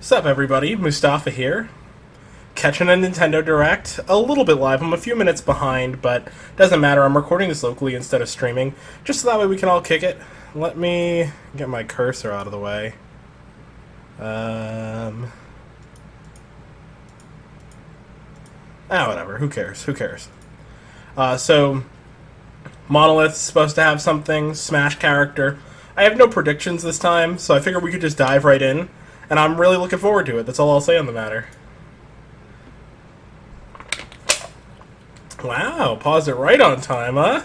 Sup everybody, Mustafa here. Catching a Nintendo Direct, a little bit live. I'm a few minutes behind, but doesn't matter. I'm recording this locally instead of streaming, just so that way we can all kick it. Let me get my cursor out of the way. Whatever. Who cares? Who cares? So, Monolith's supposed to have something. Smash character. I have no predictions this time, so I figured we could just dive right in. And I'm really looking forward to it. That's all I'll say on the matter. Wow, paused it right on time, huh?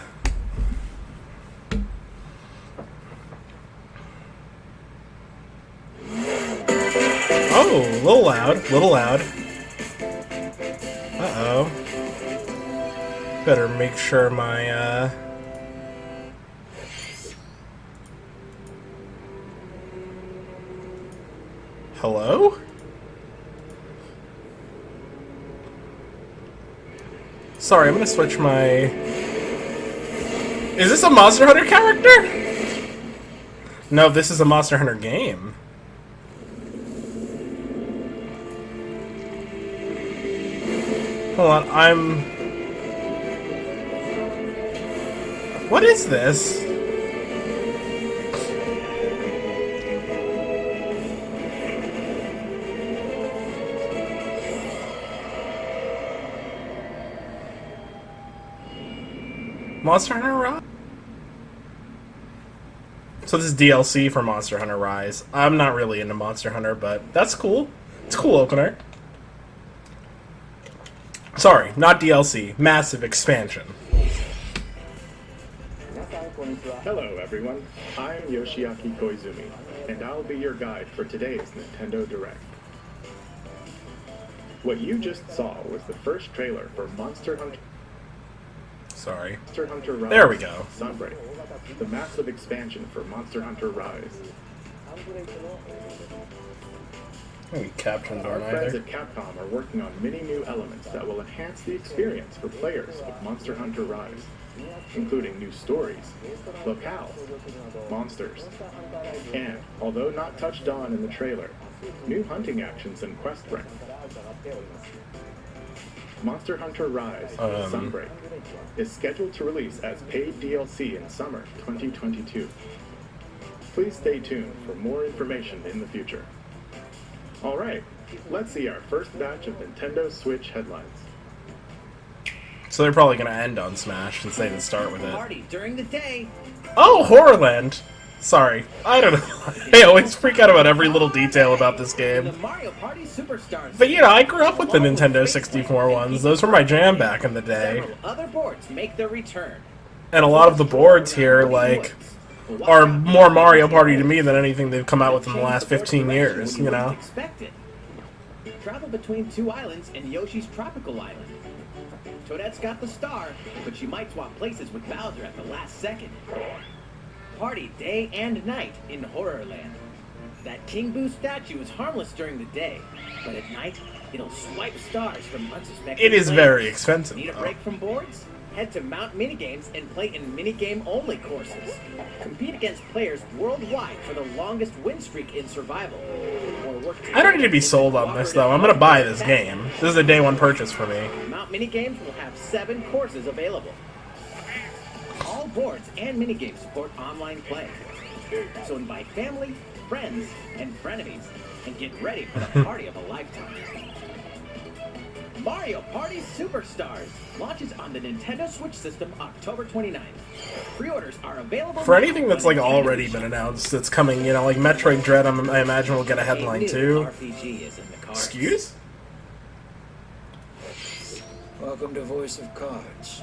Oh, a little loud, little loud. Uh-oh. Better make sure my, Hello? Sorry, I'm gonna switch my... Is this a Monster Hunter character? No, this is a Monster Hunter game. Hold on, What is this? Monster Hunter Rise? So this is DLC for Monster Hunter Rise. I'm not really into Monster Hunter, but that's cool. It's a cool opener. Sorry, not DLC. Massive expansion. Hello everyone, I'm Yoshiaki Koizumi, and I'll be your guide for today's Nintendo Direct. What you just saw was the first trailer for Monster Hunter Rise. There we go. Sunbreak, the massive expansion for Monster Hunter Rise. Captions Our aren't friends either. at Capcom are working on many new elements that will enhance the experience for players of Monster Hunter Rise, including new stories, locales, monsters, and, although not touched on in the trailer, new hunting actions and quest rank. Monster Hunter Rise Sunbreak is scheduled to release as paid DLC in summer 2022. Please stay tuned for more information in the future. Alright, let's see our first batch of Nintendo Switch headlines. So they're probably gonna end on Smash since they didn't start with it. Party during the day. Oh, Horrorland! Sorry, I don't know. I always freak out about every little detail about this The game. Mario Party Superstars. But you know, I grew up with the Nintendo 64 ones. Those were my jam back in the day. Several other boards make their return. And a lot of the boards here, like, are more Mario Party to me than anything they've come out with in the last 15 years, you know? Travel between two islands and Yoshi's tropical island. Toadette's got the star, but she might swap places with Bowser at the last second. Party day and night in Horrorland. That King Boo statue is harmless during the day, but at night, it'll swipe stars from unsuspecting It is players. very expensive, Need a though. break from boards? Head to Mount Minigames and play in minigame-only courses. Compete against players worldwide for the longest win streak in survival. Or work I don't need to be sold on this, though. I'm gonna buy this game. This is a day one purchase for me. Mount Minigames will have 7 courses available. All boards and minigames support online play. So invite family, friends, and frenemies, and get ready for the party of a lifetime. Mario Party Superstars launches on the Nintendo Switch system October 29th. Pre-orders are available For anything that's, like, now. already been announced that's coming, you know, like Metroid Dread, I imagine will get a headline, new too. RPG is in the cards. Excuse? Welcome to Voice of Cards.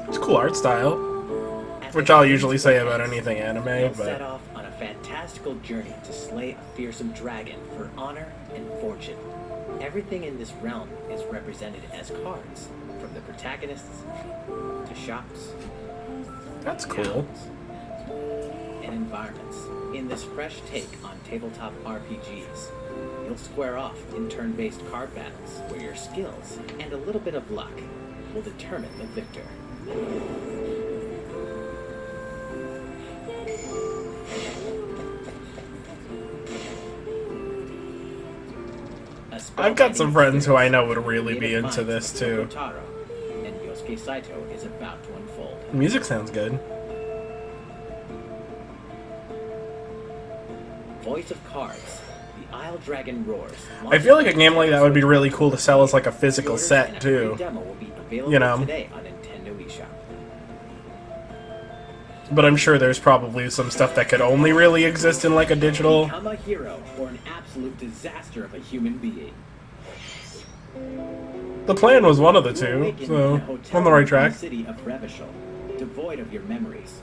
It's a cool art style, which I'll usually say about anything anime, They'll set but... off on a fantastical journey to slay a fearsome dragon for honor and fortune. Everything in this realm is represented as cards, from the protagonists to shops. That's cool. and environments in this fresh take on tabletop RPGs. You'll square off in turn-based card battles where your skills and a little bit of luck will determine the victor. I've got some friends who I know would really be into this too. Taro and Yosuke Saito is about to unfold. The music sounds good. Voice of Cards. The Isle Dragon Roars. I feel like a game like that would be really cool to sell as like a physical set too. Demo will be available You know. today on Nintendo eShop. But I'm sure there's probably some stuff that could only really exist in like a digital. Become a hero or an absolute disaster of a human being. The plan was one of the You two, awaken in so a hotel on the right in track. city of Revachol, devoid of your memories.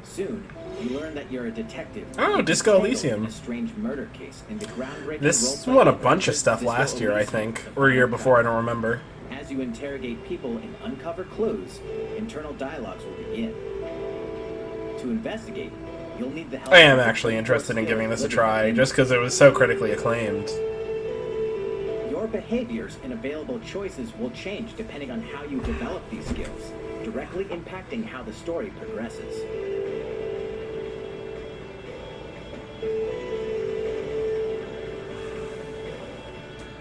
Soon, you learn that you're a detective. Oh, who's Disco entangled Elysium. in a strange murder case in the groundbreaking This role-playing won a bunch of adventure stuff Disco last year, I Elysium, think, the or a year Final before, I Cut. don't remember. As you interrogate people and uncover clues, internal dialogues will begin. To investigate, you'll need the help I am of actually the interested in skills giving this a living try, within just because it was so critically acclaimed. Your behaviors and available choices will change depending on how you develop these skills, directly impacting how the story progresses.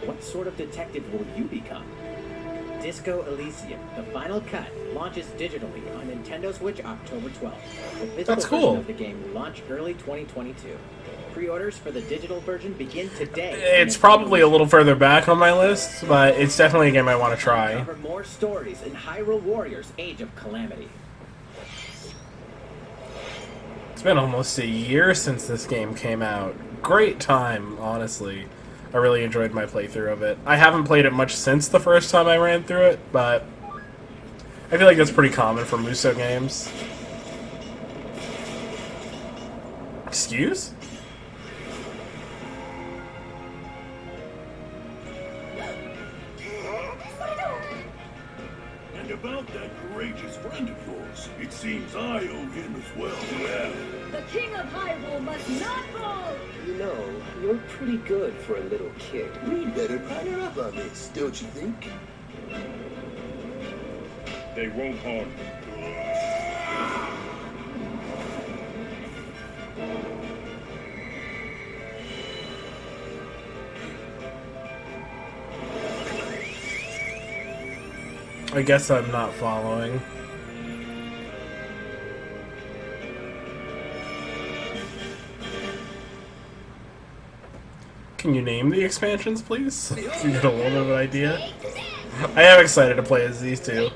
What sort of detective will you become? Disco Elysium, the final cut, launches digitally on Nintendo Switch October 12th. The physical That's cool. version of the game will launch early 2022. Pre-orders for the digital version begin today. It's probably a little further back on my list, but it's definitely a game I want to try. Cover more stories in Hyrule Warriors: Age of Calamity. It's been almost a year since this game came out. Great time, honestly. I really enjoyed my playthrough of it. I haven't played it much since the first time I ran through it, but I feel like that's pretty common for Muso games. Excuse? And about that courageous friend of yours, it seems I owe him as well. Yeah. The King of Hyrule must not fall! You know, you're pretty good for a little kid. We'd better partner up on this, don't you think? They won't harm me. I guess I'm not following. Can you name the expansions, please? So you get a little bit of an idea. I am excited to play as these two.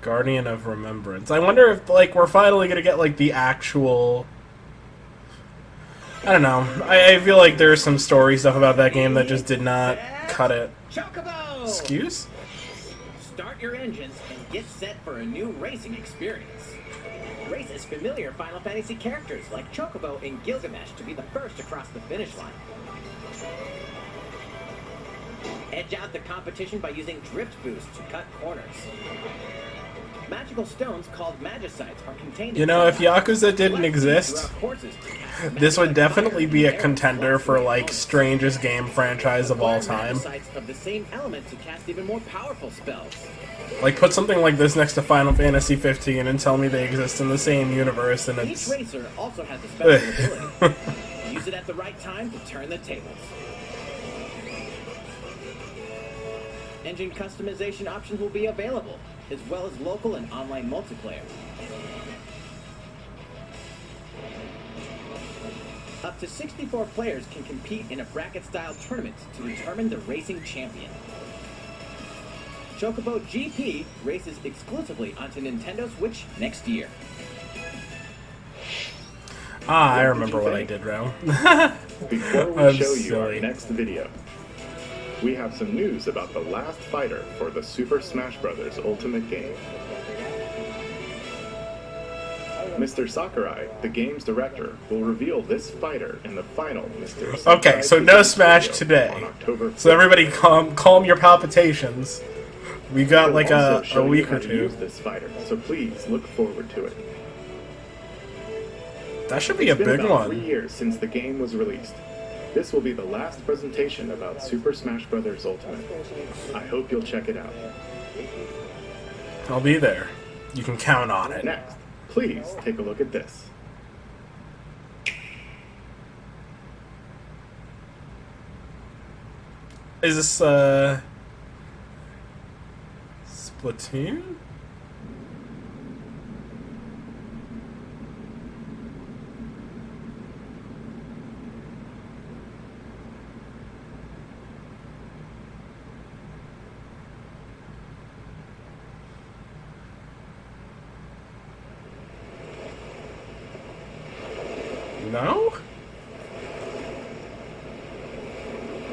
Guardian of Remembrance. I wonder if, like, we're finally gonna get, like, the actual... I don't know. I feel like there's some story stuff about that game that just did not cut it. Chocobo! Excuse? Start your engines and get set for a new racing experience. Race as familiar Final Fantasy characters like Chocobo and Gilgamesh to be the first across the finish line. Edge out the competition by using Drift Boost to cut corners. Magical stones called Magicites are contained You know, if inside Yakuza didn't collect these exist, throughout courses to cast this would magic definitely fire be a and contender for, like, opponents. strangest game franchise of all Acquire time. Magicites of the same element to cast even more powerful spells. Like, put something like this next to Final Fantasy 15 and tell me they exist in the same universe, and Each it's... racer also has a special ability. Use it at the right time to turn the tables. Engine customization options will be available, as well as local and online multiplayer. Up to 64 players can compete in a bracket-style tournament to determine the racing champion. Chocobo GP races exclusively onto Nintendo Switch next year. Ah, I What did remember you what I think? did, Ro. Before we I'm show you our silly. next video, we have some news about the last fighter for the Super Smash Bros. Ultimate game. Mr. Sakurai, the game's director, will reveal this fighter in the final Mr. Sakurai Okay, so no Presents Smash video today. on October So 4th. everybody calm your palpitations. We got like We'll also a show you week how or to two. use this fighter, so please look forward to it. That should be a It's been big about 3 one. years since the game was released. This will be the last presentation about Super Smash Bros. Ultimate. I hope you'll check it out. I'll be there. You can count on it. Next, please take a look at this. Is this Splatoon? No?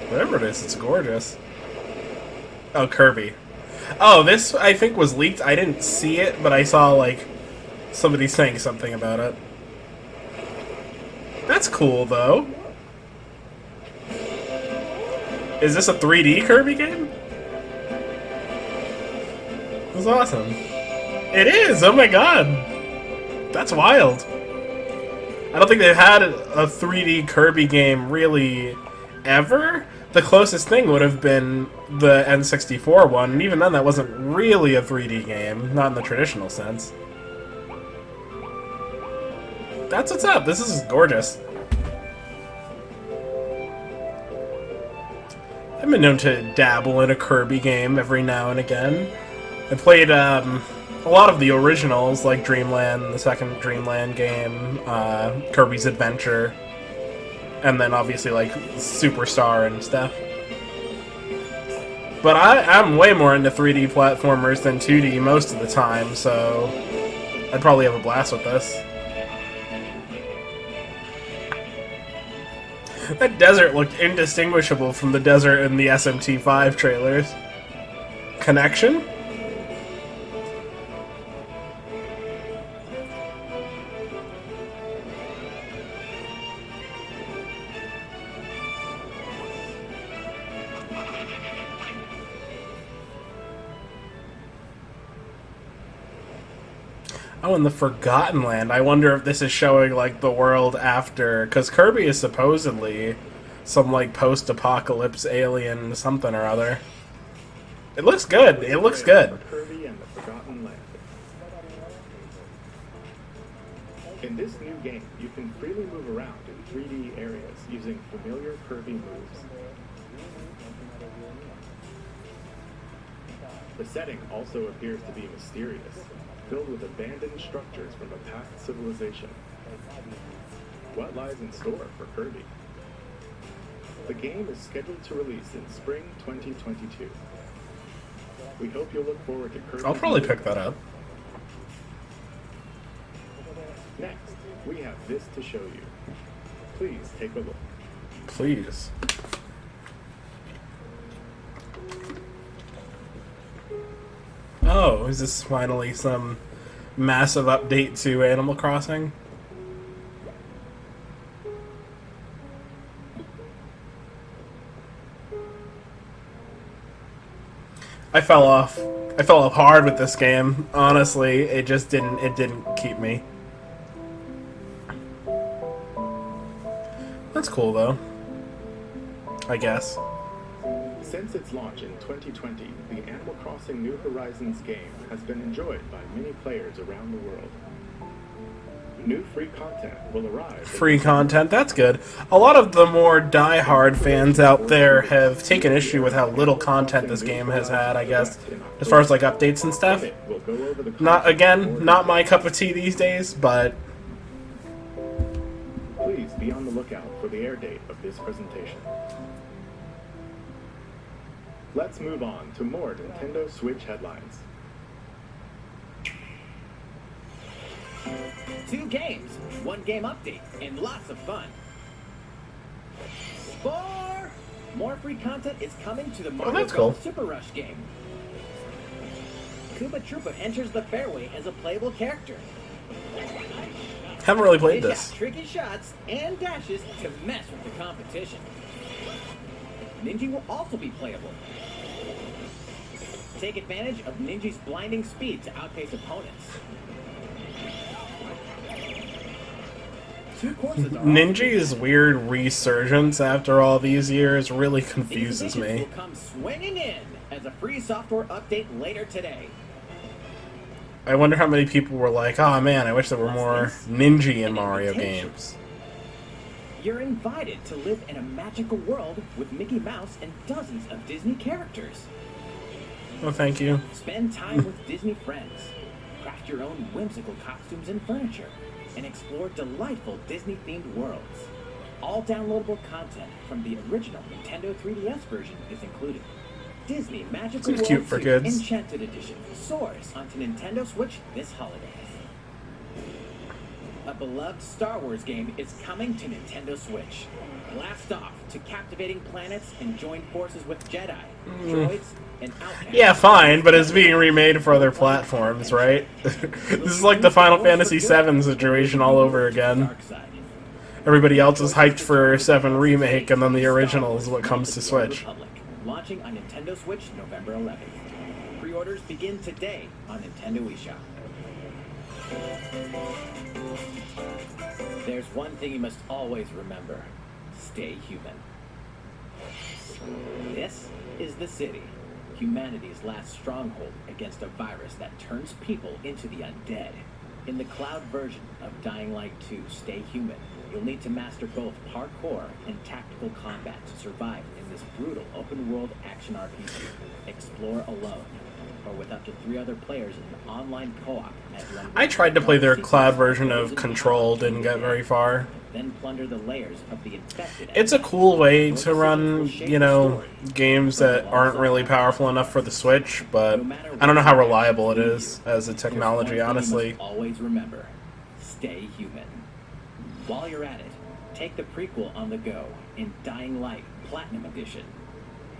Whatever it is, it's gorgeous. Oh, Kirby. Oh, this, I think, was leaked. I didn't see it, but I saw, like, somebody saying something about it. That's cool, though. Is this a 3D Kirby game? That's awesome. It is! Oh my god! That's wild. I don't think they've had a 3D Kirby game really ever. The closest thing would have been the N64 one, and even then that wasn't really a 3D game, not in the traditional sense. That's what's up, this is gorgeous. I've been known to dabble in a Kirby game every now and again. I played a lot of the originals, like Dreamland, the second Dreamland game, Kirby's Adventure, and then obviously like Superstar and stuff. But I'm way more into 3D platformers than 2D most of the time, so I'd probably have a blast with this. That desert looked indistinguishable from the desert in the SMT5 trailers. Connection? Oh, and the Forgotten Land. I wonder if this is showing, like, the world after... Because Kirby is supposedly some, like, post-apocalypse alien something or other. It looks good. It looks good. Kirby and the Forgotten Land. In this new game, you can freely move around in 3D areas using familiar Kirby moves. The setting also appears to be mysterious, filled with abandoned structures from a past civilization. What lies in store for Kirby? The game is scheduled to release in spring 2022. We hope you'll look forward to Kirby. I'll probably pick that up. Next, we have this to show you. Please take a look. Please. Oh, is this finally some massive update to Animal Crossing? I fell off hard with this game. Honestly, it didn't keep me. That's cool though, I guess. Since its launch in 2020, the Animal Crossing New Horizons game has been enjoyed by many players around the world. New free content will arrive. Free content, that's good. A lot of the more die-hard fans out there have taken issue with how little content this game has had, I guess, as far as like updates and stuff. We'll go over the Not my cup of tea these days, but please be on the lookout for the air date of this presentation. Let's move on to more Nintendo Switch headlines. 2 games, 1 game update, and lots of fun. Spore! More free content is coming to the Mario that's cool. Bros. Super Rush game. Koopa Troopa enters the fairway as a playable character. haven't really played Dish this. out tricky shots and dashes to mess with the competition. Ninja will also be playable. Take advantage of Ninja's blinding speed to outpace opponents. 2 courses are Ninja's weird resurgence after all these years really These confuses additions me. will come swinging in as a free software update later today. I wonder how many people were like, "Oh man, I wish there were more Ninja in Mario games." You're invited to live in a magical world with Mickey Mouse and dozens of Disney characters. Oh, thank you. Spend time with Disney friends. Craft your own whimsical costumes and furniture. And explore delightful Disney-themed worlds. All downloadable content from the original Nintendo 3DS version is included. Disney Magical Seems World cute for 2 kids. Enchanted Edition soars onto Nintendo Switch this holidays. A beloved Star Wars game is coming to Nintendo Switch. Blast off to captivating planets and join forces with Jedi, droids, and outcasts. Yeah, fine, but it's being remade for other platforms, right? This is like the Final Fantasy VII situation all over again. Dark side. Everybody else is hyped for 7 Remake, and then the original is what comes to Switch. Republic, launching on Nintendo Switch November 11th. Pre-orders begin today on Nintendo eShop. There's one thing you must always remember. Stay human. This is the city, humanity's last stronghold against a virus that turns people into the undead. In the cloud version of Dying Light 2 Stay Human, you'll need to master both parkour and tactical combat to survive in this brutal open-world action RPG. Explore alone, or with up to 3 other players in an online co-op. I tried to play their cloud version of Control, didn't get very far. Then plunder the layers of the infected. It's a cool way to run, you know, games that aren't really powerful enough for the Switch, but I don't know how reliable it is as a technology, honestly. Always remember, stay human. While you're at it, take the prequel on the go in Dying Light Platinum Edition.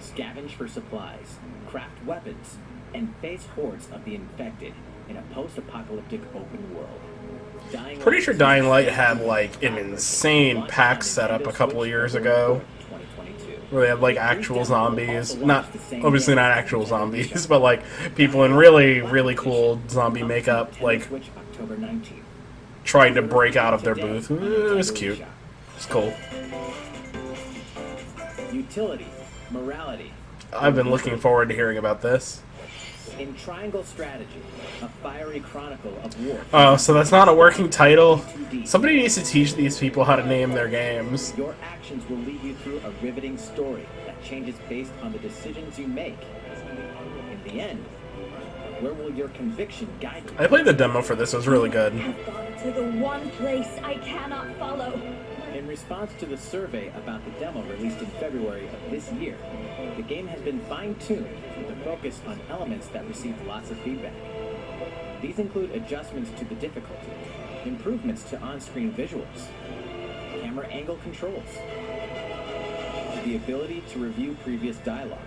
Scavenge for supplies, craft weapons, and face hordes of the infected in a post-apocalyptic open world. Pretty sure Dying Light had, like, an insane pack setup a couple of years ago, where they had, like, actual zombies. Not, obviously not actual zombies, but, like, people in really, really cool zombie makeup, like, trying to break out of their booth. It was cute. It's cool. Utility, morality. I've been looking forward to hearing about this. In Triangle Strategy, a fiery chronicle of war. Oh, so that's not a working title? Somebody needs to teach these people how to name their games. Your actions will lead you through a riveting story that changes based on the decisions you make. In the end, where will your conviction guide you? I played the demo for this, it was really good. I've gone to the one place I cannot follow. In response to the survey about the demo released in February of this year, the game has been fine-tuned with a focus on elements that received lots of feedback. These include adjustments to the difficulty, improvements to on-screen visuals, camera angle controls, the ability to review previous dialogue.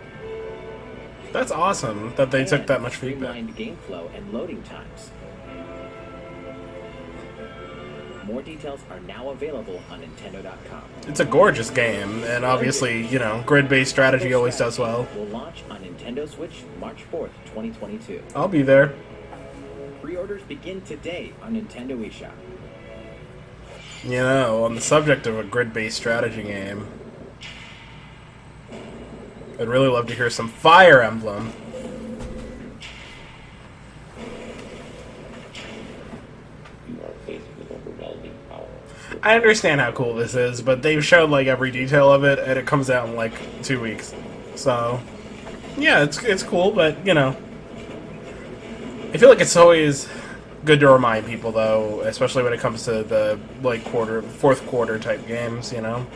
That's awesome that they took that much feedback. Streamlined game flow and loading times. More details are now available on Nintendo.com. It's a gorgeous game, and obviously, you know, grid-based strategy always does well. Will launch on Nintendo Switch March 4th, 2022. I'll be there. Pre-orders begin today on Nintendo eShop. You know, on the subject of a grid-based strategy game, I'd really love to hear some Fire Emblem. I understand how cool this is, but they've shown like every detail of it, and it comes out in like 2 weeks. So, yeah, it's cool, but you know, I feel like it's always good to remind people, though, especially when it comes to the like fourth quarter type games, you know,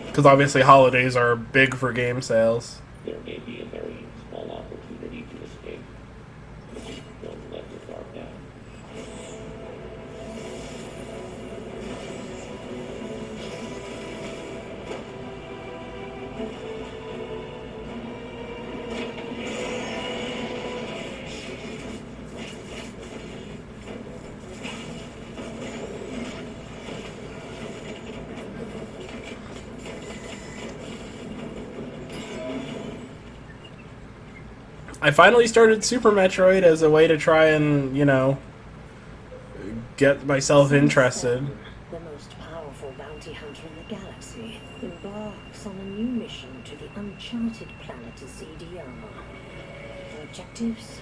because obviously holidays are big for game sales. There may be a very small opportunity to escape. Don't let your guard down. I finally started Super Metroid as a way to try and, you know, get myself interested. The most powerful bounty hunter in the galaxy embarks on a new mission to the uncharted planet ZDR. Objectives?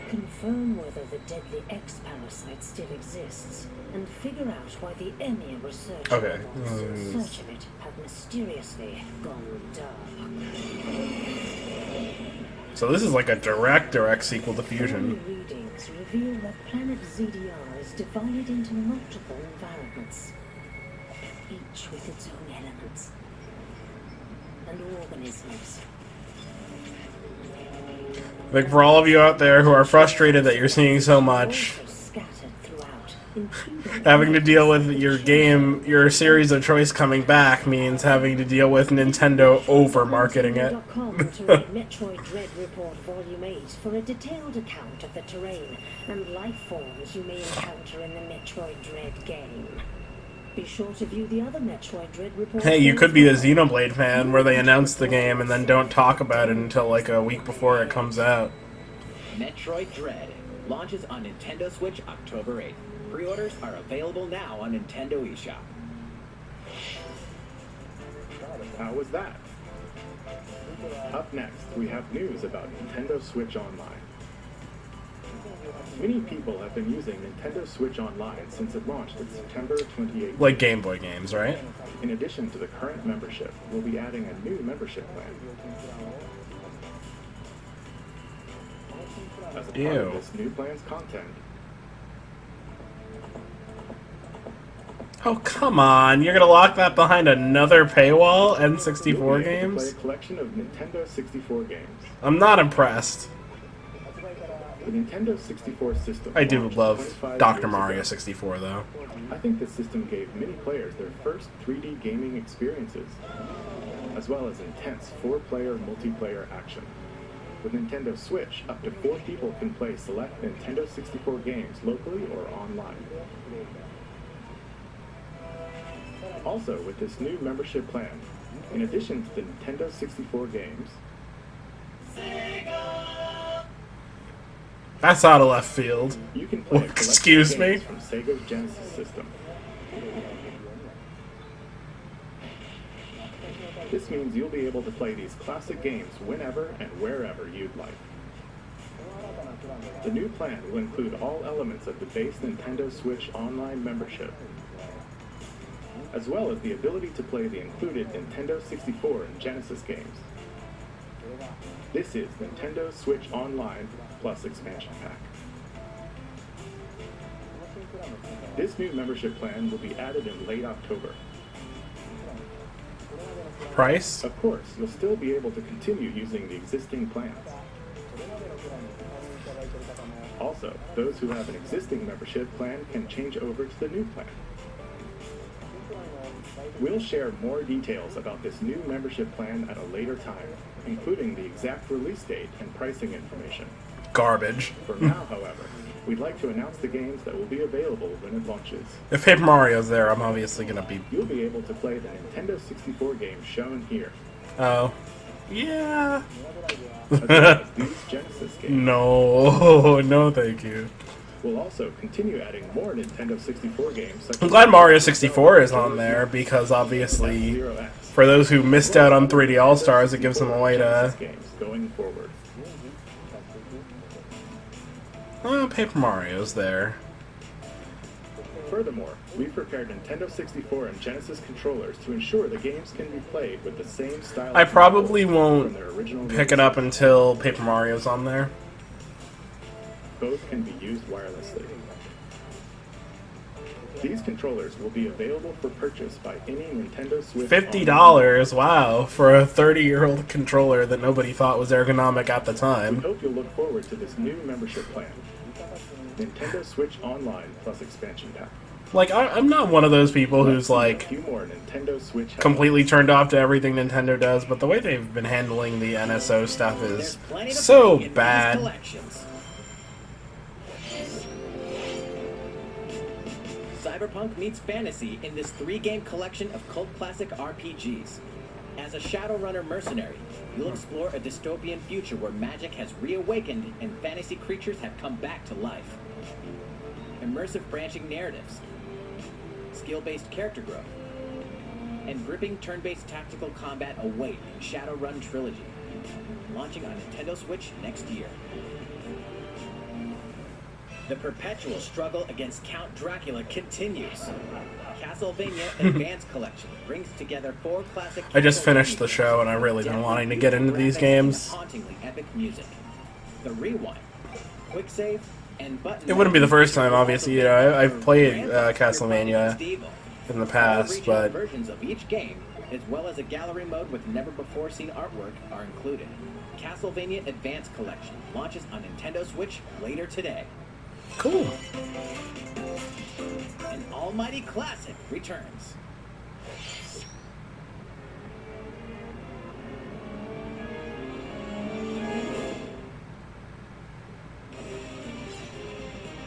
Confirm whether the deadly X-parasite still exists, and figure out why the Emir research robots in search of it have mysteriously gone dark. So this is like a direct sequel to Fusion. Early readings reveal that planet ZDR is divided into multiple environments, each with its own elements and organisms. Like, for all of you out there who are frustrated that you're seeing so much, having to deal with your game, your series of choice coming back means having to deal with Nintendo over-marketing it. Metroid Dread Report Volume 8 for a detailed account of the terrain and life forms you may encounter in the Metroid Dread game. Be sure to view the other Metroid Dread Report. Hey, you could be a Xenoblade fan where they announce the game and then don't talk about it until like a week before it comes out. Metroid Dread launches on Nintendo Switch October 8th. Pre-orders are available now on Nintendo eShop. How was that? Up next, we have news about Nintendo Switch Online. Many people have been using Nintendo Switch Online since it launched in September 2018. Like Game Boy games, right? In addition to the current membership, we'll be adding a new membership plan. As a part of this new plan's content, oh, come on. You're going to lock that behind another paywall? N64 you'll be able to games? play a collection of Nintendo 64 games. I'm not impressed. The Nintendo 64 system. I do launched love 25 Dr. years Mario ago. 64, though. I think this system gave many players their first 3D gaming experiences, as well as intense 4-player multiplayer action. With Nintendo Switch, up to 4 people can play select Nintendo 64 games locally or online. Also, with this new membership plan, in addition to the Nintendo 64 games, That's out of left field. you can play a collection Excuse of me? games from Sega's Genesis system. This means you'll be able to play these classic games whenever and wherever you'd like. The new plan will include all elements of the base Nintendo Switch Online membership, as well as the ability to play the included Nintendo 64 and Genesis games. This is Nintendo Switch Online plus expansion pack. This new membership plan will be added in late October. Price? Of course, you'll still be able to continue using the existing plans. Also, those who have an existing membership plan can change over to the new plan. We'll share more details about this new membership plan at a later time, including the exact release date and pricing information. Garbage. For now, however, we'd like to announce the games that will be available when it launches. If Paper Mario's there, I'm obviously going to be... You'll be able to play the Nintendo 64 games shown here, Oh. Yeah. as well as these Genesis games. No. No, thank you. We'll also continue adding more Nintendo 64 games such I'm as glad Mario 64 is on there, because obviously, Zero X. for those who missed out on 3D All-Stars, it gives them a way to... Genesis games going forward. Oh, Paper Mario's there. Furthermore, we've prepared Nintendo 64 and Genesis controllers to ensure the games can be played with the same style. I of probably controls won't from their original pick games. it up until Paper Mario's on there. Both can be used wirelessly. These controllers will be available for purchase by any Nintendo Switch. $50, wow, for a 30-year-old controller that nobody thought was ergonomic at the We time. hope you'll look forward to this new membership plan. Nintendo Switch Online plus expansion pack. Like, I'm not one of those people who's, A like, few more Nintendo Switch completely turned off to everything Nintendo does, but the way they've been handling the NSO stuff There's is plenty to so play in these bad. collections. Cyberpunk meets fantasy in this 3-game collection of cult classic RPGs. As a Shadowrunner mercenary, you'll explore a dystopian future where magic has reawakened and fantasy creatures have come back to life. Immersive branching narratives, skill-based character growth, and gripping turn-based tactical combat await in Shadowrun Trilogy, launching on Nintendo Switch next year. The perpetual struggle against Count Dracula continues. Castlevania Advance Collection brings together 4 classic. I just finished the show and I've really been wanting to get into these games. Hauntingly epic music. The Rewind, Quick Save, and button. It wouldn't be the first time, obviously. You know, I've played Castlevania in the past, but versions of each game, as well as a gallery mode with never-before-seen artwork, are included. Castlevania Advance Collection launches on Nintendo Switch later today. cool. An almighty classic returns.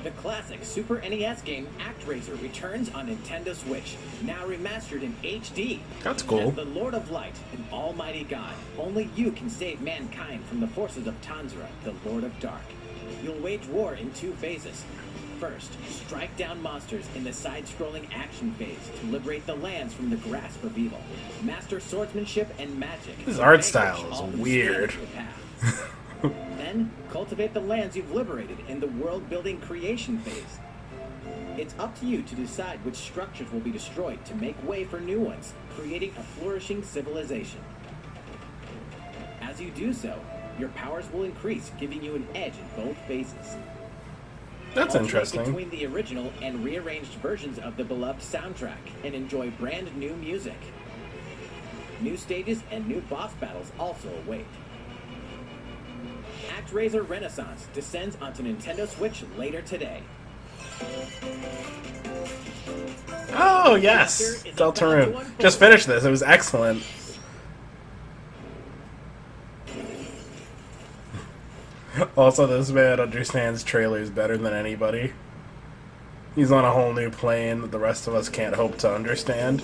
The classic Super NES game ActRaiser returns on Nintendo Switch, now remastered in HD. That's cool. As the Lord of Light, an almighty god, only you can save mankind from the forces of Tanzra, the Lord of Dark. You'll wage war in 2 phases. First, strike down monsters in the side-scrolling action phase to liberate the lands from the grasp of evil. Master swordsmanship and magic. His to art vanquish style is all who weird. stand in your path. Then, cultivate the lands you've liberated in the world-building creation phase. It's up to you to decide which structures will be destroyed to make way for new ones, creating a flourishing civilization. As you do so, your powers will increase, giving you an edge in both phases. That's Alternate interesting. between the original and rearranged versions of the beloved soundtrack and enjoy brand new music. New stages and new boss battles also await. ActRaiser Renaissance descends onto Nintendo Switch later today. Oh, yes! Deltarune. Just finished this. It was excellent. Also, this man understands trailers better than anybody. He's on a whole new plane that the rest of us can't hope to understand.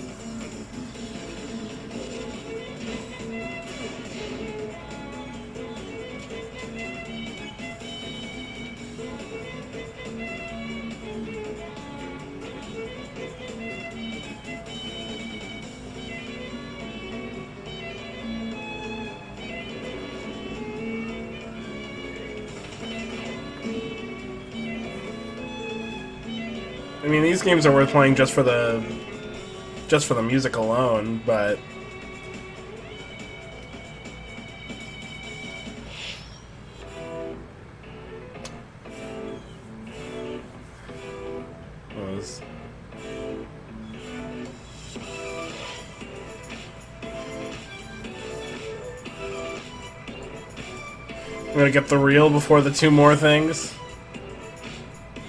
I mean, these games are worth playing just for the music alone, but I'm gonna get the reel before the 2 more things.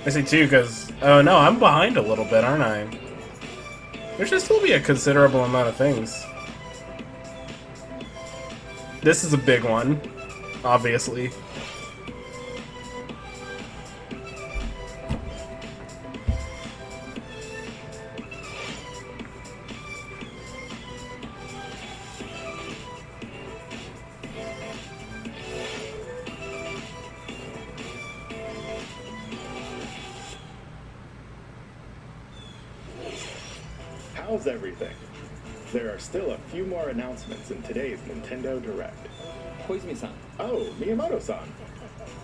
I say 2 because, oh no, I'm behind a little bit, aren't I? There should still be a considerable amount of things. This is a big one, obviously. How's everything? There are still a few more announcements in today's Nintendo Direct. Koizumi-san, Oh, Miyamoto-san.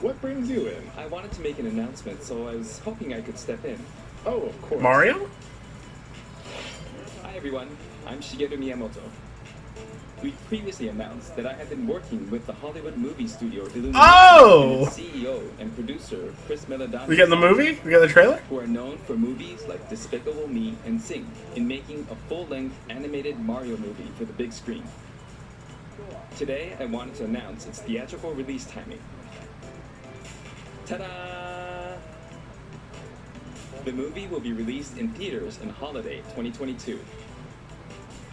What brings you in? I wanted to make an announcement, so I was hoping I could step in. Oh, of course. Mario? Hi everyone, I'm Shigeru Miyamoto. We previously announced that I had been working with the Hollywood movie studio Illumination Oh! and its CEO and producer Chris Meledandri. We get the movie? We got the trailer? Who are known for movies like Despicable Me and Sing, in making a full-length animated Mario movie for the big screen. Today, I wanted to announce its theatrical release timing. Ta-da! The movie will be released in theaters in holiday 2022.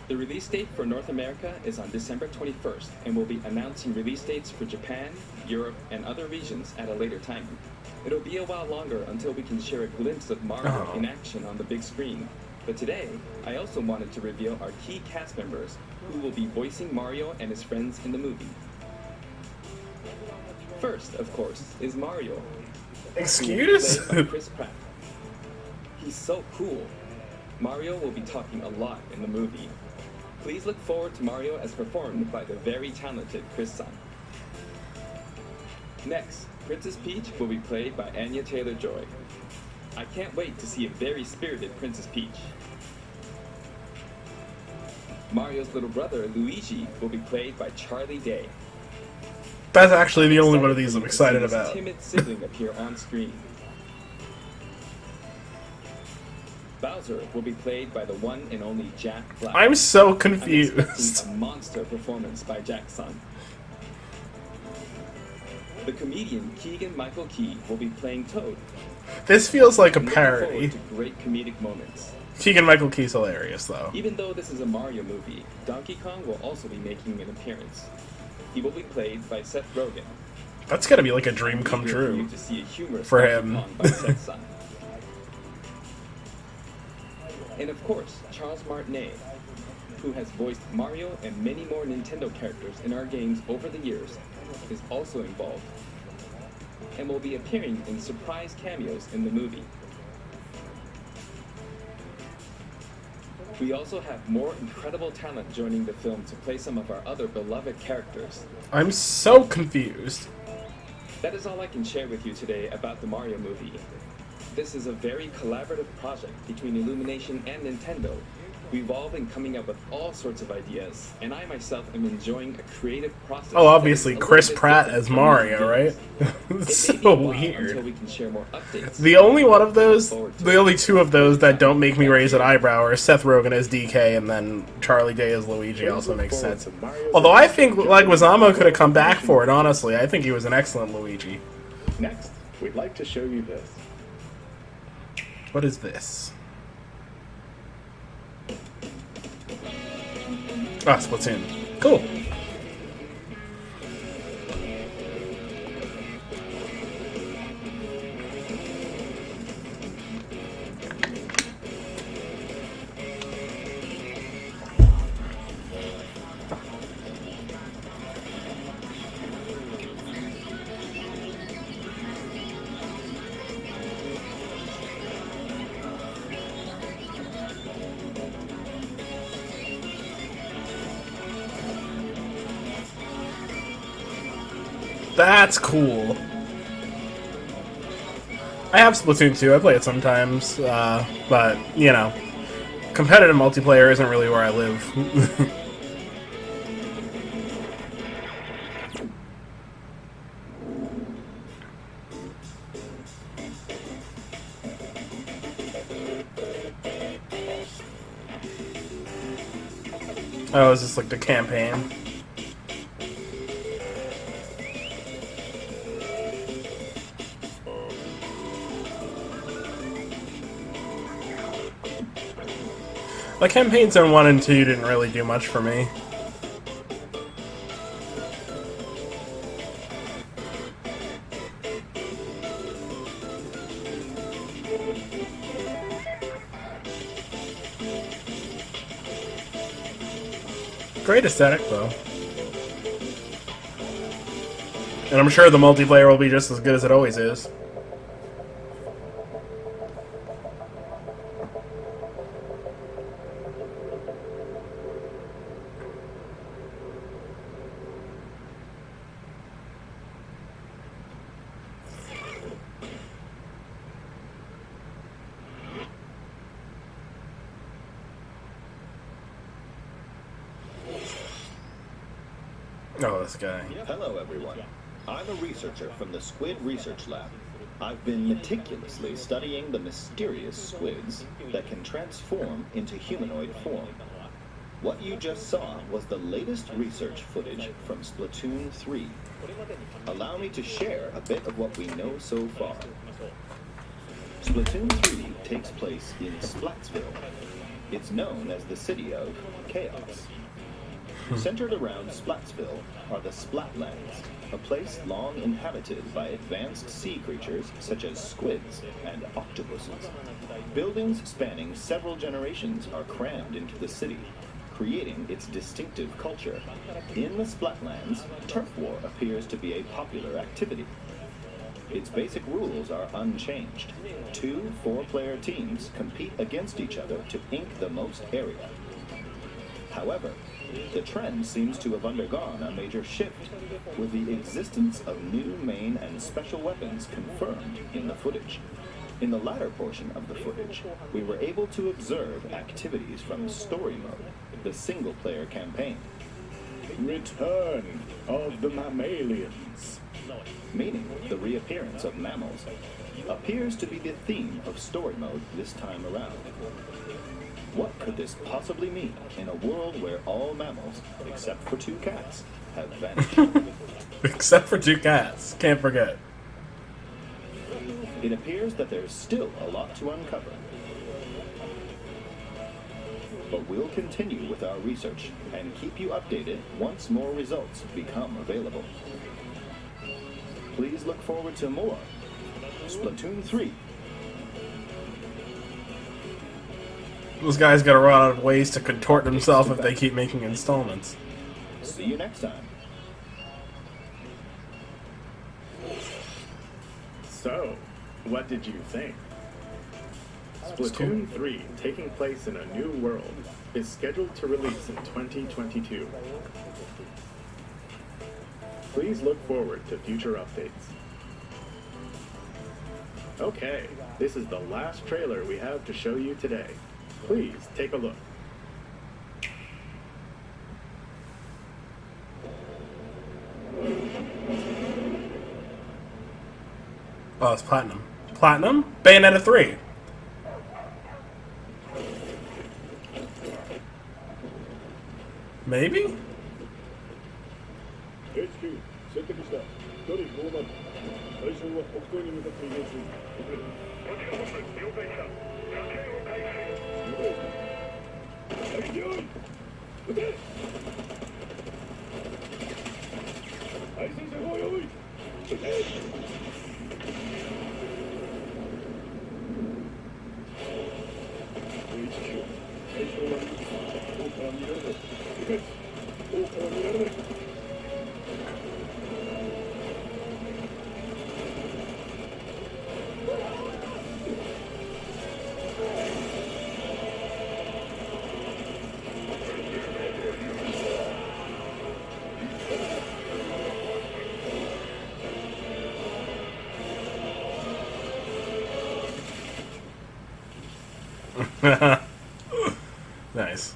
The release date for North America is on December 21st, and we'll be announcing release dates for Japan, Europe, and other regions at a later time. It'll be a while longer until we can share a glimpse of Mario in action on the big screen. But today, I also wanted to reveal our key cast members who will be voicing Mario and his friends in the movie. First, of course, is Mario. Excuse? Played by Chris Pratt. He's so cool. Mario will be talking a lot in the movie. Please look forward to Mario as performed by the very talented Chris Sun. Next, Princess Peach will be played by Anya Taylor-Joy. I can't wait to see a very spirited Princess Peach. Mario's little brother, Luigi, will be played by Charlie Day. That's actually the only one of these I'm excited His about. timid sibling appear on screen. Bowser will be played by the one and only Jack Black. I'm so I'm confused. expecting a monster performance by Jack's son. The comedian Keegan-Michael Key will be playing Toad. This feels like a I'm looking forward parody. to great comedic moments. Keegan-Michael Key's hilarious, though. Even though this is a Mario movie, Donkey Kong will also be making an appearance. He will be played by Seth Rogen. That's gotta be like a dream come Eager for you true. to see a humorous For Donkey him. Kong by Seth's son. And of course, Charles Martinet, who has voiced Mario and many more Nintendo characters in our games over the years, is also involved and will be appearing in surprise cameos in the movie. We also have more incredible talent joining the film to play some of our other beloved characters. I'm so confused. That is all I can share with you today about the Mario movie. This is a very collaborative project between Illumination and Nintendo. We've all been coming up with all sorts of ideas, and I myself am enjoying a creative process. Oh, obviously, that is a Chris little bit Pratt different as from Mario, other games. right? It It's may be a so while weird. until we can share more updates. The only one of those, Forward to the it. only two of those that don't make me raise an eyebrow are Seth Rogen as DK and then Charlie Day as Luigi also makes sense. Although I think Leguizamo could have come back for it, honestly. I think he was an excellent Luigi. Next, we'd like to show you this. What is this? Ah, Splatoon. Cool. That's cool. I have Splatoon 2, I play it sometimes, but, you know, competitive multiplayer isn't really where I live. Oh, is this like the campaign? The campaigns in 1 and 2 didn't really do much for me. Great aesthetic, though. And I'm sure the multiplayer will be just as good as it always is. Oh, this guy. Hello, everyone. I'm a researcher from the Squid Research Lab. I've been meticulously studying the mysterious squids that can transform into humanoid form. What you just saw was the latest research footage from Splatoon 3. Allow me to share a bit of what we know so far. Splatoon 3 takes place in Splatsville. It's known as the City of Chaos. Centered around Splatsville are the Splatlands, a place long inhabited by advanced sea creatures such as squids and octopuses. Buildings spanning several generations are crammed into the city, creating its distinctive culture. In the Splatlands, turf war appears to be a popular activity. Its basic rules are unchanged. 2 4-player teams compete against each other to ink the most area. However, the trend seems to have undergone a major shift, with the existence of new main and special weapons confirmed in the footage. In the latter portion of the footage, we were able to observe activities from Story Mode, the single-player campaign. Return of the mammalians. Meaning the reappearance of mammals appears to be the theme of Story Mode this time around. What could this possibly mean in a world where all mammals, except for 2 cats, have vanished? Except for 2 cats. Can't forget. It appears that there's still a lot to uncover. But we'll continue with our research and keep you updated once more results become available. Please look forward to more Splatoon 3. Those guys gotta run out of ways to contort themselves if they keep making installments. See you next time. So, what did you think? Splatoon 3, taking place in a new world, is scheduled to release in 2022. Please look forward to future updates. Okay, this is the last trailer we have to show you today. Please take a look. Oh, it's Platinum. Platinum? Bayonetta 3. Maybe? HQ 選択した距離5万対象は北東に向かって移動中了解した野球を開始撃撃て対戦車砲用意撃てHQ 対象は王から見られない理解王から見られないNice.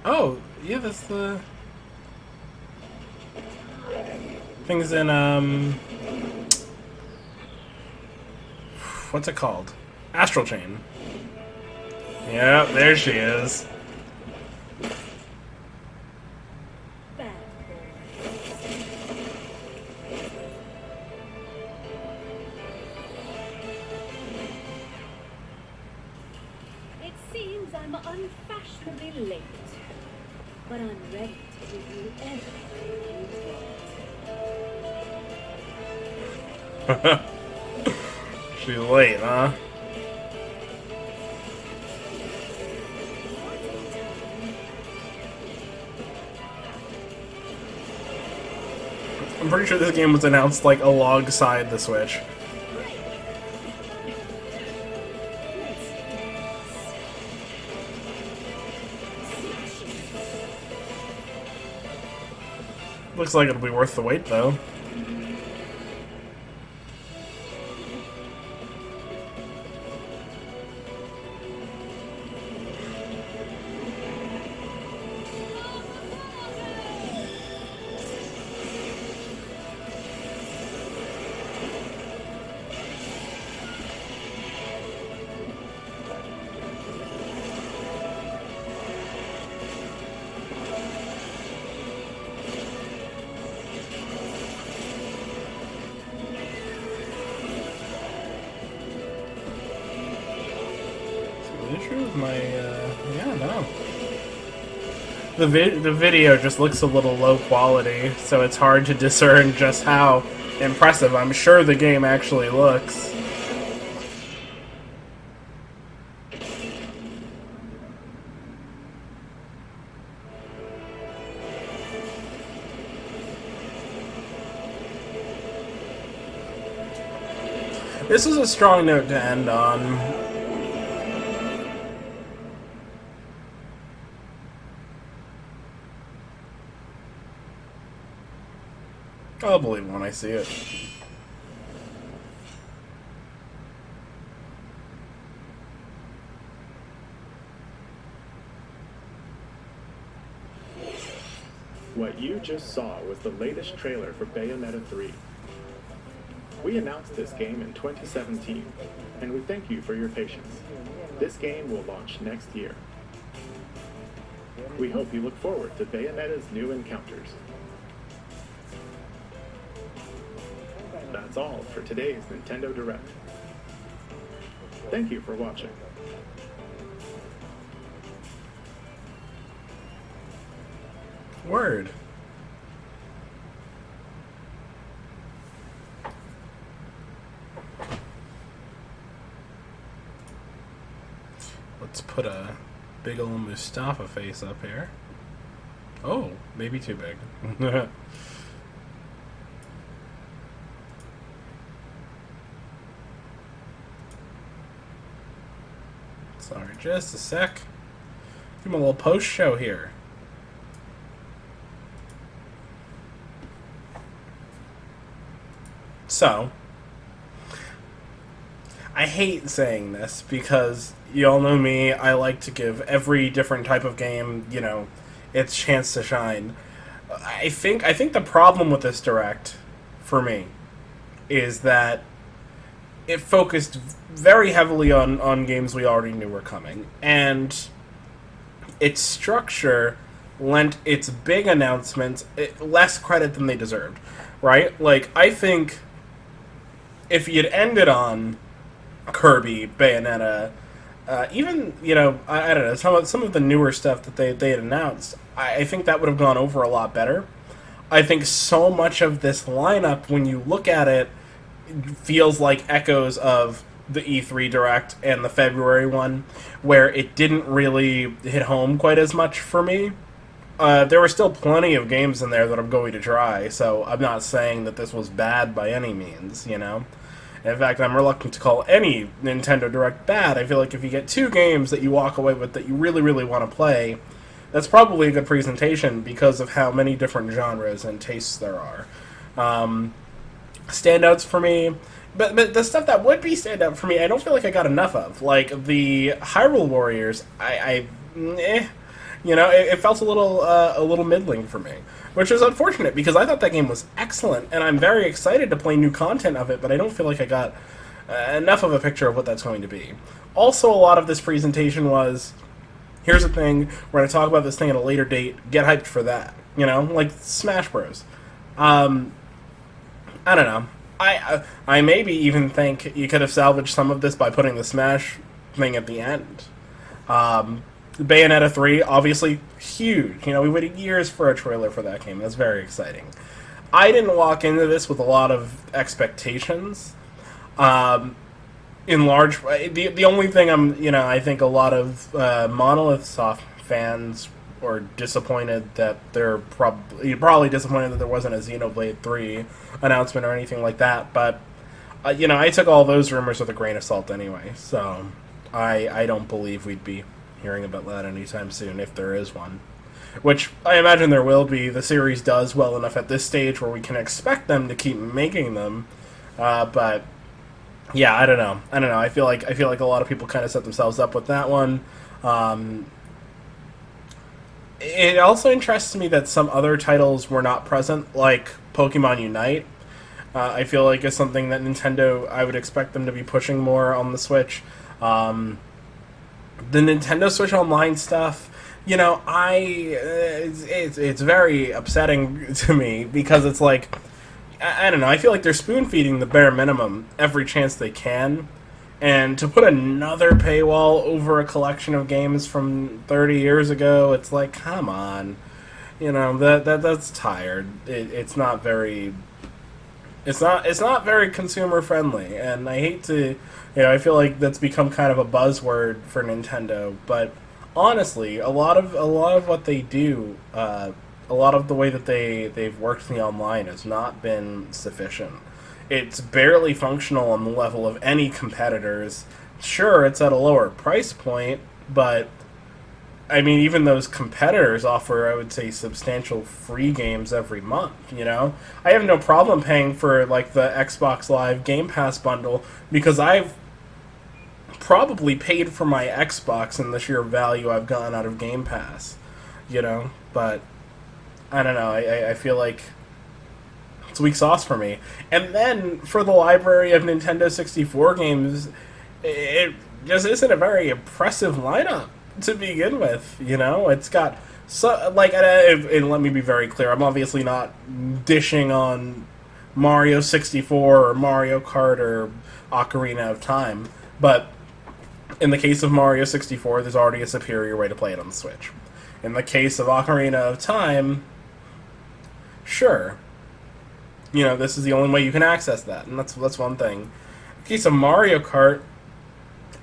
Oh, yeah, that's the things in what's it called? Astral Chain. Yeah, there she is. It seems I'm unfashionably late, but I'm ready to give you everything you want. She's late, huh? I'm pretty sure this game was announced like alongside the Switch. Looks like it'll be worth the wait, though. Issue with my, yeah. the video just looks a little low quality, so it's hard to discern just how impressive I'm sure the game actually looks. This is a strong note to end on. I'll believe it when I see it. What you just saw was the latest trailer for Bayonetta 3. We announced this game in 2017, and we thank you for your patience. This game will launch next year. We hope you look forward to Bayonetta's new encounters. That's all for today's Nintendo Direct. Thank you for watching. Word. Let's put a big old Mustafa face up here. Oh, maybe too big. Sorry, just a sec. Give him a little post show here. So, I hate saying this because you all know me, I like to give every different type of game, you know, its chance to shine. I think the problem with this Direct, for me, is that it focused very heavily on games we already knew were coming, and its structure lent its big announcements less credit than they deserved, right? Like, I think if you'd ended on Kirby, Bayonetta, even, you know, I don't know, some of the newer stuff that they had announced, I think that would have gone over a lot better. I think so much of this lineup, when you look at it, feels like echoes of the E3 Direct and the February one, where it didn't really hit home quite as much for me. There were still plenty of games in there that I'm going to try, so I'm not saying that this was bad by any means, you know? In fact, I'm reluctant to call any Nintendo Direct bad. I feel like if you get 2 games that you walk away with that you really, really want to play, that's probably a good presentation because of how many different genres and tastes there are. Standouts for me, but the stuff that would be standout for me, I don't feel like I got enough of. Like, the Hyrule Warriors, you know, it felt a little middling for me, which is unfortunate because I thought that game was excellent, and I'm very excited to play new content of it, but I don't feel like I got enough of a picture of what that's going to be. Also, a lot of this presentation was, here's the thing, we're going to talk about this thing at a later date, get hyped for that, you know, like Smash Bros. I don't know. I maybe even think you could have salvaged some of this by putting the Smash thing at the end. Bayonetta 3, obviously huge. You know, we waited years for a trailer for that game. That's very exciting. I didn't walk into this with a lot of expectations. In large, the only thing I think a lot of Monolith Soft fans were disappointed that they're probably disappointed that there wasn't a Xenoblade 3 announcement or anything like that. But you know, I took all those rumors with a grain of salt anyway. So I don't believe we'd be hearing about that anytime soon, if there is one. Which I imagine there will be. The series does well enough at this stage where we can expect them to keep making them. But yeah, I don't know. I feel like a lot of people kind of set themselves up with that one. It also interests me that some other titles were not present, like Pokemon Unite. I feel like it's something that Nintendo, I would expect them to be pushing more on the Switch. The Nintendo Switch Online stuff, you know, it's very upsetting to me because it's like, I don't know, I feel like they're spoon-feeding the bare minimum every chance they can, And to put another paywall over a collection of games from 30 years ago, it's like, come on. You know, that's tired. It's not very... It's not very consumer friendly, and I hate to... I feel like that's become kind of a buzzword for Nintendo, but honestly, a lot of what they do, a lot of the way that they've worked in the online has not been sufficient. It's barely functional on the level of any competitors. Sure, it's at a lower price point, but I mean, even those competitors offer, I would say, substantial free games every month, I have no problem paying for, like, the Xbox Live Game Pass bundle, because I've probably paid for my Xbox in the sheer value I've gotten out of Game Pass, but I don't know, I feel like it's weak sauce for me. And then, for the library of Nintendo 64 games, it just isn't a very impressive lineup to begin with, It's got, and let me be very clear, I'm obviously not dishing on Mario 64 or Mario Kart or Ocarina of Time, but in the case of Mario 64, there's already a superior way to play it on the Switch. In the case of Ocarina of Time, sure, this is the only way you can access that, and that's one thing. In the case of Mario Kart,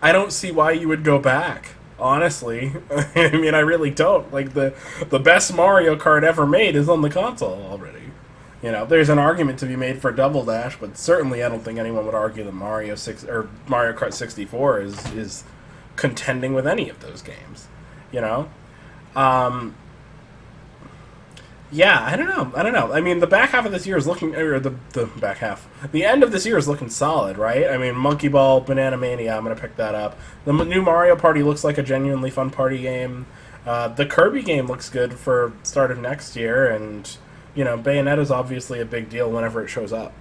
I don't see why you would go back, honestly. I mean, I really don't. Like, the best Mario Kart ever made is on the console already. There's an argument to be made for Double Dash, but certainly I don't think anyone would argue that Mario Kart 64 is contending with any of those games. Yeah, I don't know. I mean, the back half of this year is looking, or the back half, the end of this year is looking solid, right? I mean, Monkey Ball, Banana Mania, I'm gonna pick that up. The new Mario Party looks like a genuinely fun party game. The Kirby game looks good for start of next year, and Bayonetta is obviously a big deal whenever it shows up.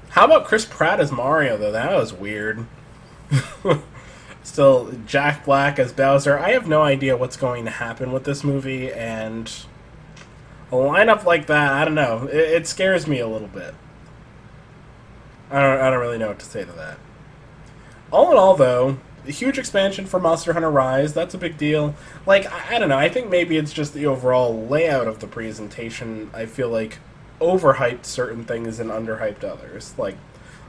How about Chris Pratt as Mario, though? That was weird. Still, Jack Black as Bowser. I have no idea what's going to happen with this movie, and a lineup like that, I don't know. It scares me a little bit. I don't really know what to say to that. All in all, though, a huge expansion for Monster Hunter Rise. That's a big deal. Like, I don't know. I think maybe it's just the overall layout of the presentation. I feel like overhyped certain things and underhyped others. Like,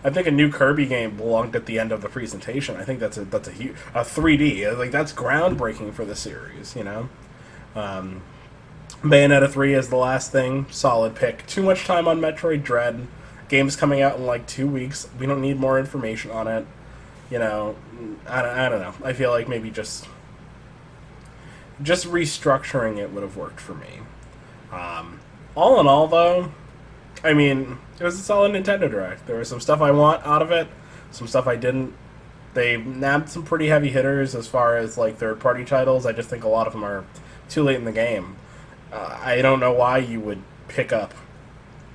I think a new Kirby game belonged at the end of the presentation. I think that's a huge 3D. Like, that's groundbreaking for the series. Bayonetta 3 is the last thing. Solid pick. Too much time on Metroid Dread. Game's coming out in like 2 weeks. We don't need more information on it. I don't know. I feel like maybe just restructuring it would have worked for me. All in all, though, I mean, it was a solid Nintendo Direct. There was some stuff I want out of it, some stuff I didn't. They nabbed some pretty heavy hitters as far as, like, third-party titles. I just think a lot of them are too late in the game. I don't know why you would pick up...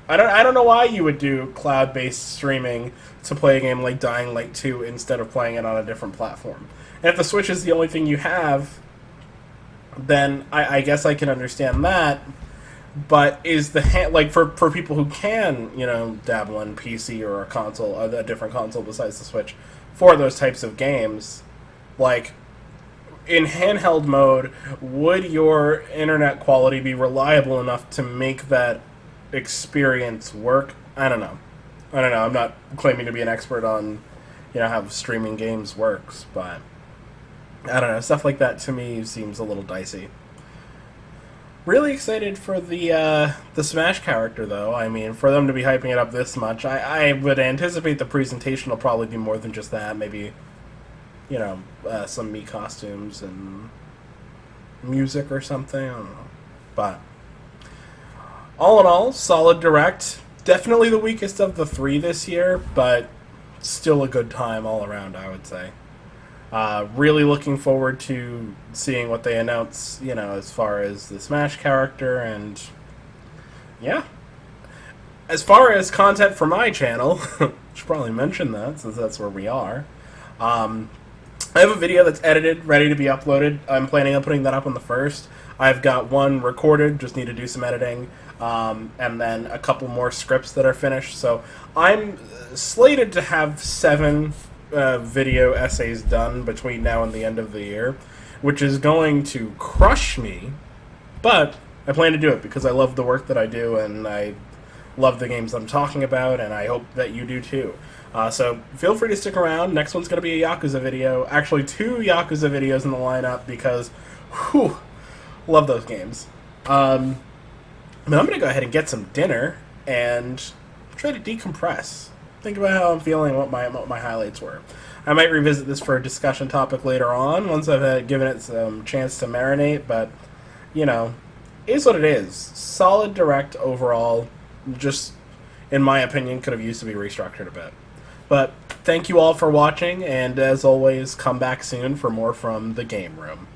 I don't know why you would do cloud-based streaming to play a game like Dying Light 2 instead of playing it on a different platform. And if the Switch is the only thing you have, then I guess I can understand that. But is the like for people who can, dabble in PC or a console, a different console besides the Switch, for those types of games, like, in handheld mode, would your internet quality be reliable enough to make that experience work? I don't know. I'm not claiming to be an expert on, how streaming games works, but I don't know. Stuff like that to me seems a little dicey. Really excited for the Smash character, though. I mean, for them to be hyping it up this much, I would anticipate the presentation will probably be more than just that. Maybe, some Mii costumes and music or something. I don't know. But all in all, solid Direct. Definitely the weakest of the three this year, but still a good time all around, I would say. Really looking forward to seeing what they announce, as far as the Smash character, and yeah. As far as content for my channel, should probably mention that, since that's where we are. I have a video that's edited, ready to be uploaded. I'm planning on putting that up on the 1st. I've got one recorded, just need to do some editing, and then a couple more scripts that are finished. So I'm slated to have 7 video essays done between now and the end of the year, which is going to crush me, but I plan to do it because I love the work that I do, and I love the games I'm talking about, and I hope that you do too. So feel free to stick around. Next one's going to be a Yakuza video. Actually, 2 Yakuza videos in the lineup because, whew, love those games. I'm going to go ahead and get some dinner and try to decompress. Think about how I'm feeling, what my highlights were. I might revisit this for a discussion topic later on once I've given it some chance to marinate, but, you know, it is what it is. Solid Direct overall, just, in my opinion, could have used to be restructured a bit. But thank you all for watching, and as always, come back soon for more from the Game Room.